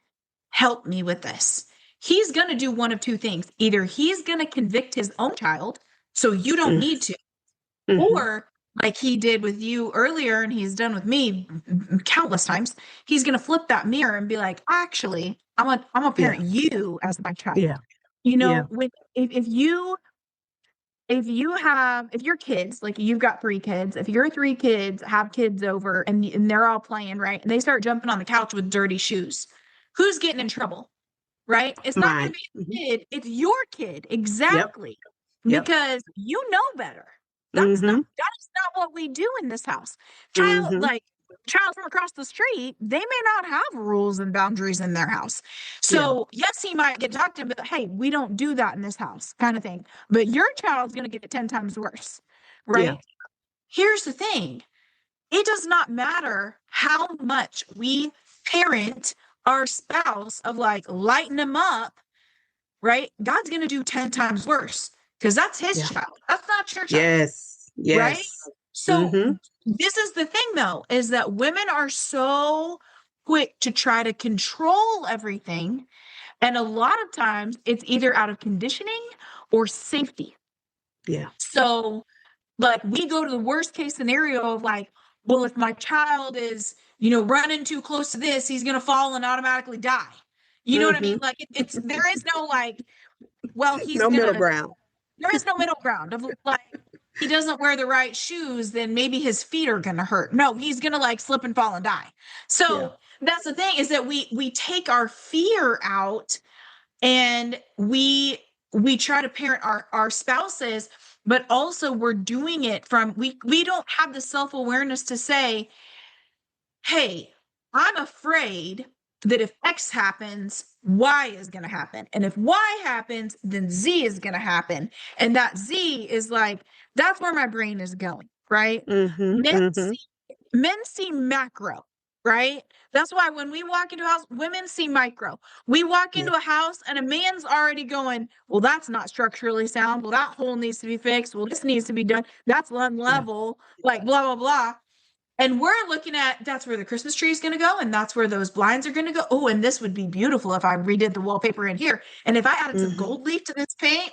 Help me with this. He's going to do one of two things. Either he's going to convict his own child, so you don't need to, or like he did with you earlier and he's done with me countless times, he's going to flip that mirror and be like, actually, I'm a parent you as my child. Yeah. If your kids, like you've got 3 kids, if your 3 kids have kids over and they're all playing, right? And they start jumping on the couch with dirty shoes, who's getting in trouble, right? It's not going to be the kid. It's your kid. Exactly. Yep. Because you know better. That is not what we do in this house. Child, like child from across the street, they may not have rules and boundaries in their house. So, yes, he might get talked to, but hey, we don't do that in this house, kind of thing. But your child's going to get it 10 times worse, right? Yeah. Here's the thing, it does not matter how much we parent our spouse of like lighten them up, right? God's going to do 10 times worse because that's his child. That's not your child. Yes. Right? Yes. So this is the thing though, is that women are so quick to try to control everything. And a lot of times it's either out of conditioning or safety. Yeah. So like we go to the worst case scenario of like, well, if my child is, running too close to this, he's going to fall and automatically die. You know what I mean? Like it's, there is no like, well, he's no going middle to, ground. there is no middle ground of like, he doesn't wear the right shoes, then maybe his feet are going to hurt. No, he's going to like slip and fall and die. So that's the thing, is that we take our fear out and we try to parent our spouses, but also we're doing it from, we don't have the self-awareness to say, hey, I'm afraid that if X happens, Y is going to happen. And if Y happens, then Z is going to happen. And that Z is like, that's where my brain is going, right? Men see macro, right? That's why when we walk into a house, women see micro. We walk into a house and a man's already going, well, that's not structurally sound. Well, that hole needs to be fixed. Well, this needs to be done. That's unlevel, like blah, blah, blah. And we're looking at, that's where the Christmas tree is going to go. And that's where those blinds are going to go. Oh, and this would be beautiful if I redid the wallpaper in here. And if I added some gold leaf to this paint,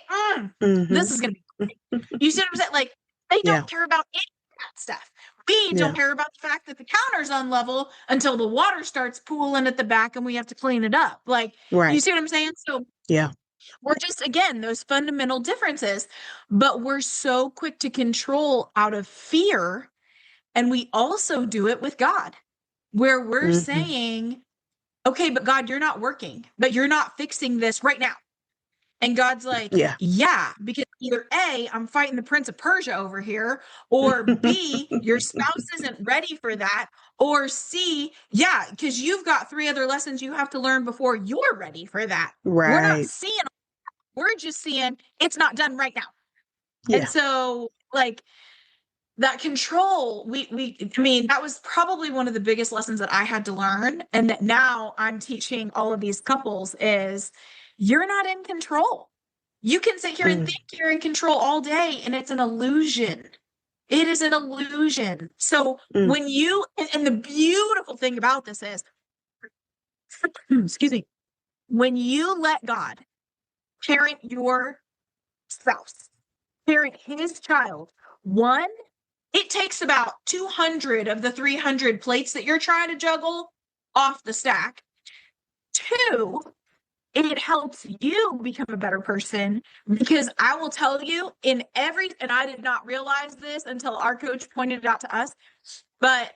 this is going to be great. You see what I'm saying? Like, they don't care about any of that stuff. We don't care about the fact that the counter's unlevel until the water starts pooling at the back and we have to clean it up. Like, you see what I'm saying? So we're just, again, those fundamental differences, but we're so quick to control out of fear. And we also do it with God, where we're saying, okay, but God, you're not working, but you're not fixing this right now. And God's like, yeah, because either A, I'm fighting the Prince of Persia over here, or B, your spouse isn't ready for that, or C, yeah, because you've got 3 other lessons you have to learn before you're ready for that. Right. We're not seeing, we're just seeing it's not done right now. And so, like, that control, I mean, that was probably one of the biggest lessons that I had to learn. And that now I'm teaching all of these couples is you're not in control. You can sit here and think you're in control all day, and it's an illusion. It is an illusion. So when you, and the beautiful thing about this is, excuse me, when you let God parent your spouse, parent his child, one, it takes about 200 of the 300 plates that you're trying to juggle off the stack. 2, it helps you become a better person, because I will tell you, and I did not realize this until our coach pointed it out to us, but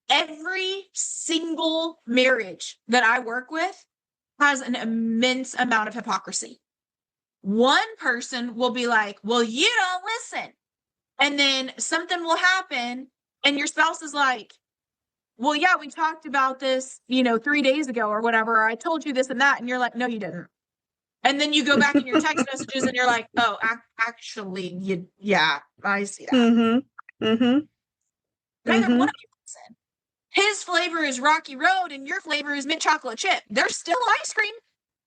every single marriage that I work with has an immense amount of hypocrisy. One person will be like, well, you don't listen. And then something will happen and your spouse is like, well, yeah, we talked about this, 3 days ago or whatever. I told you this and that. And you're like, no, you didn't. And then you go back in your text messages and you're like, oh, actually, I see that. Neither one of you listen. His flavor is Rocky Road and your flavor is mint chocolate chip. They're still ice cream.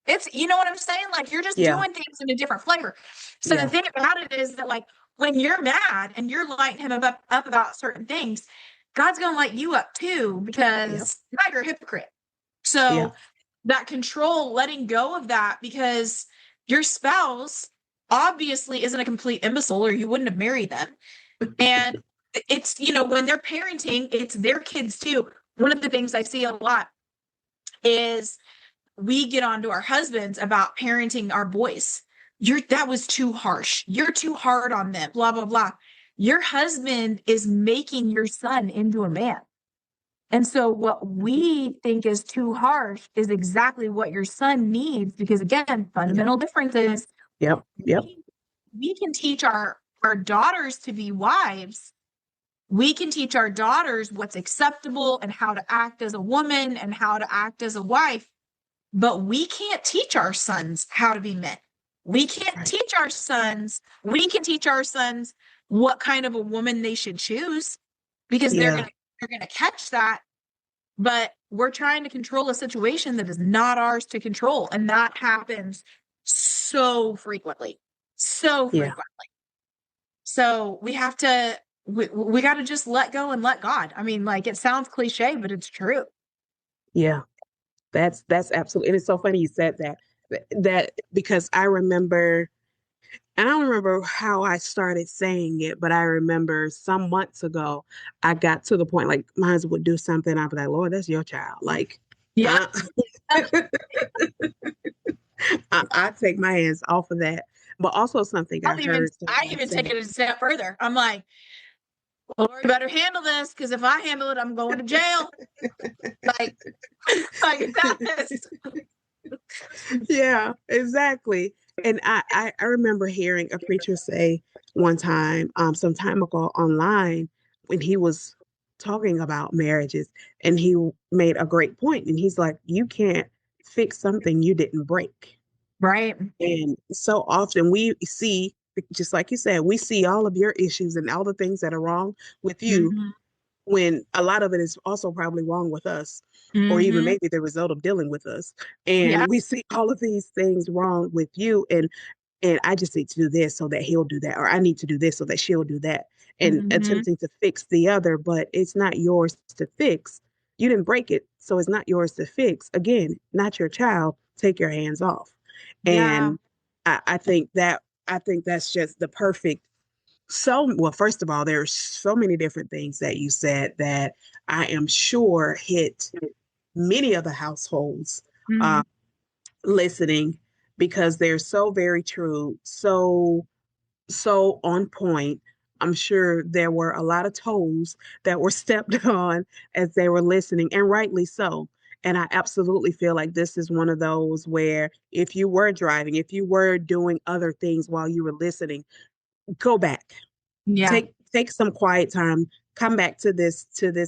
It's, you know what I'm saying? Like, you're just doing things in a different flavor. So the thing about it is that, like, when you're mad and you're lighting him up about certain things, God's going to light you up too, because now you're a hypocrite. So that control, letting go of that, because your spouse obviously isn't a complete imbecile or you wouldn't have married them. And it's, when they're parenting, it's their kids too. One of the things I see a lot is we get onto our husbands about parenting our boys. That was too harsh. You're too hard on them, blah, blah, blah. Your husband is making your son into a man. And so what we think is too harsh is exactly what your son needs, because again, fundamental differences. We can teach our daughters to be wives, We can teach our daughters what's acceptable and how to act as a woman and how to act as a wife, but we can't teach our sons how to be men. We can't Right. teach our sons. We can teach our sons what kind of a woman they should choose because Yeah. they're gonna catch that. But we're trying to control a situation that is not ours to control, and that happens so frequently, so Yeah. frequently. So we got to just let go and let God. I mean, like it sounds cliche, but it's true. Yeah. That's absolutely, and it's so funny you said that. That because I remember, and I don't remember how I started saying it, but I remember some months ago, I got to the point like my husband would do something, I'd be like, Lord, that's your child. Like, Yeah. uh, I take my hands off of that. But also something I heard I someone even take say. it a step further. I'm like, Lord, you better handle this because if I handle it, I'm going to jail. Like, like that is, Yeah, exactly. And I remember hearing a preacher say one time, some time ago online, when he was talking about marriages, and he made a great point. And he's like, you can't fix something you didn't break. right. And so often we see, just like you said, we see all of your issues and all the things that are wrong with you, Mm-hmm. when a lot of it is also probably wrong with us, or even Mm-hmm. maybe the result of dealing with us. Yeah. And we see all of these things wrong with you, and I just need to do this so that he'll do that, or I need to do this so that she'll do that, and Mm-hmm. attempting to fix the other, but it's not yours to fix. You didn't break it, so it's not yours to fix. Again, not your child. Take your hands off. Yeah. And I think that's just the perfect. So, well, first of all, there's so many different things that you said that I am sure hit many of the households Mm-hmm. uh, listening, because they're so very true, so on point. I'm sure there were a lot of toes that were stepped on as they were listening, and rightly so. And I absolutely feel like this is one of those where if you were driving, if you were doing other things while you were listening, go back, Yeah. take some quiet time, come back to this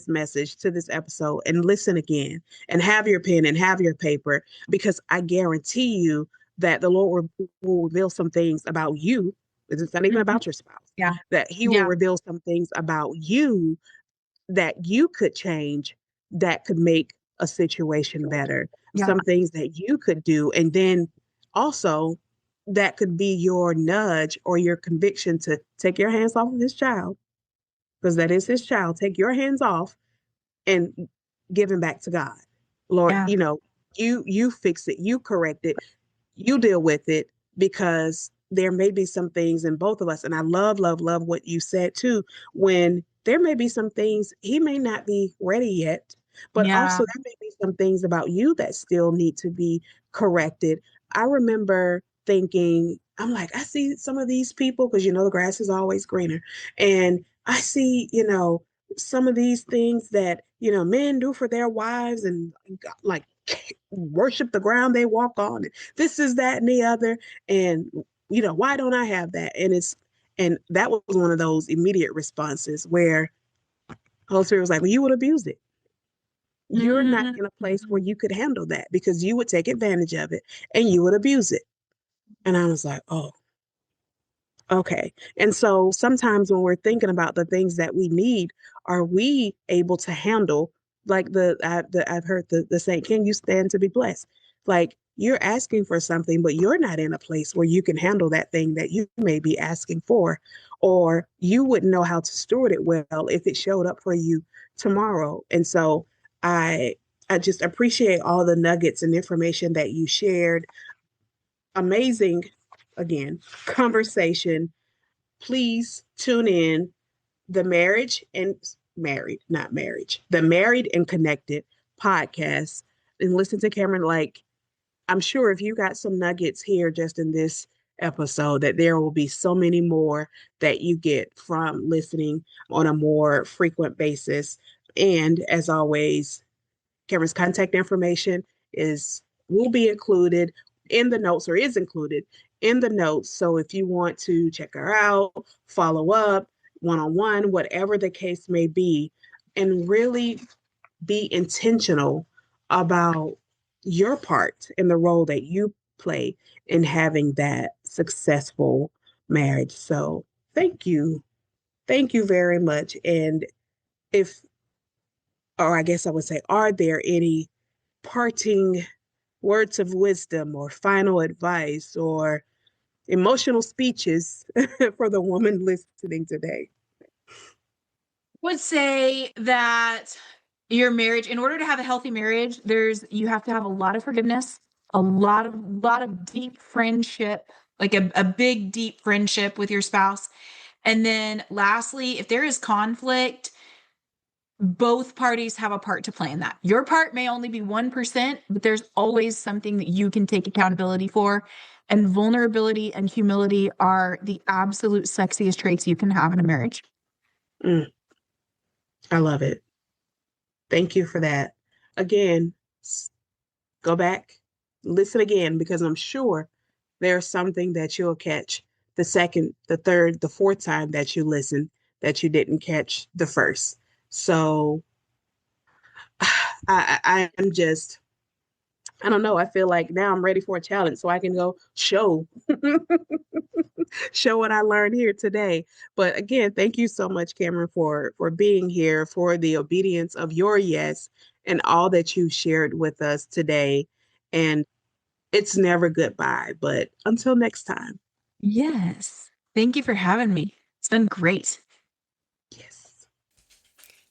message, to this episode, and listen again, and have your pen and have your paper, because I guarantee you that the Lord will reveal some things about you. It's not even Mm-hmm. about your spouse, Yeah. that he will Yeah. reveal some things about you that you could change, that could make a situation better, Yeah. some things that you could do. And then also, that could be your nudge or your conviction to take your hands off of this child, because that is his child. Take your hands off and give him back to God. Lord, Yeah. you fix it, you correct it, you deal with it, because there may be some things in both of us. And I love what you said too, when there may be some things he may not be ready yet, but Yeah. also there may be some things about you that still need to be corrected. I remember thinking, I'm like, I see some of these people, because the grass is always greener. And I see, some of these things that, men do for their wives, and like worship the ground they walk on. This is that and the other. And, why don't I have that? And that was one of those immediate responses where Holy Spirit was like, well, you would abuse it. You're not Mm-hmm. in a place where you could handle that, because you would take advantage of it and you would abuse it. And I was like, oh, okay. And so sometimes when we're thinking about the things that we need, are we able to handle, like I've heard the saying, can you stand to be blessed? Like, you're asking for something, but you're not in a place where you can handle that thing that you may be asking for, or you wouldn't know how to steward it well if it showed up for you tomorrow. And so I I just appreciate all the nuggets and information that you shared. Amazing, again, conversation. Please tune in, the marriage and married, not marriage, the Married and Connected podcast, and listen to Cameron. Like, I'm sure if you got some nuggets here just in this episode, that there will be so many more that you get from listening on a more frequent basis. And as always, Cameron's contact information is will be included in the notes, or is included in the notes. So if you want to check her out, follow up, one-on-one, whatever the case may be, and really be intentional about your part in the role that you play in having that successful marriage. So thank you. Thank you very much. And if, or I guess I would say, are there any parting words of wisdom or final advice or emotional speeches for the woman listening today? Would say that your marriage, in order to have a healthy marriage, you have to have a lot of forgiveness, a lot of deep friendship, like a big deep friendship with your spouse. And then lastly, if there is conflict, both parties have a part to play in that. Your part may only be 1%, but there's always something that you can take accountability for. And vulnerability and humility are the absolute sexiest traits you can have in a marriage. Mm, I love it. Thank you for that. Again, go back, listen again, because I'm sure there's something that you'll catch the second, the third, the fourth time that you listen that you didn't catch the first. So I am just, I don't know. I feel like now I'm ready for a challenge so I can go show what I learned here today. But again, thank you so much, Kameran, for being here, for the obedience of your yes and all that you shared with us today. And it's never goodbye, but until next time. Yes. Thank you for having me. It's been great. Yes.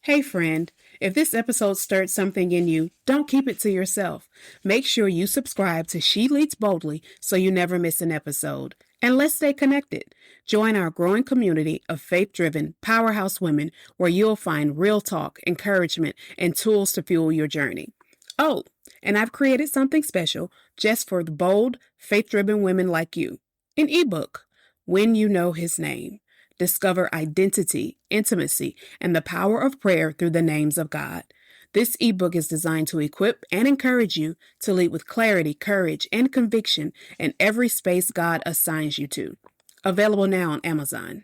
Hey, friend, if this episode stirred something in you, don't keep it to yourself. Make sure you subscribe to She Leads Boldly so you never miss an episode. And let's stay connected. Join our growing community of faith-driven powerhouse women where you'll find real talk, encouragement, and tools to fuel your journey. Oh, and I've created something special just for the bold, faith-driven women like you. An ebook, When You Know His Name. Discover identity, intimacy, and the power of prayer through the names of God. This ebook is designed to equip and encourage you to lead with clarity, courage, and conviction in every space God assigns you to. Available now on Amazon.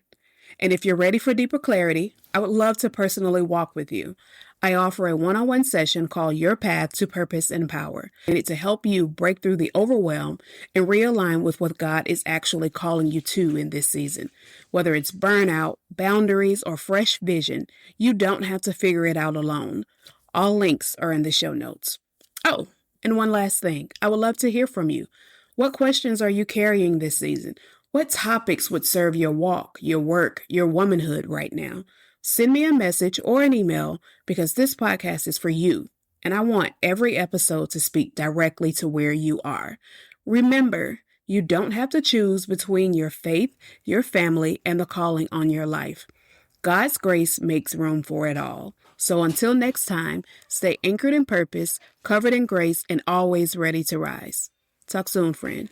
And if you're ready for deeper clarity, I would love to personally walk with you. I offer a one-on-one session called Your Path to Purpose and Power, and it's to help you break through the overwhelm and realign with what God is actually calling you to in this season. Whether it's burnout, boundaries, or fresh vision, you don't have to figure it out alone. All links are in the show notes. Oh, and one last thing. I would love to hear from you. What questions are you carrying this season? What topics would serve your walk, your work, your womanhood right now? Send me a message or an email because this podcast is for you, and I want every episode to speak directly to where you are. Remember, you don't have to choose between your faith, your family, and the calling on your life. God's grace makes room for it all. So until next time, stay anchored in purpose, covered in grace, and always ready to rise. Talk soon, friend.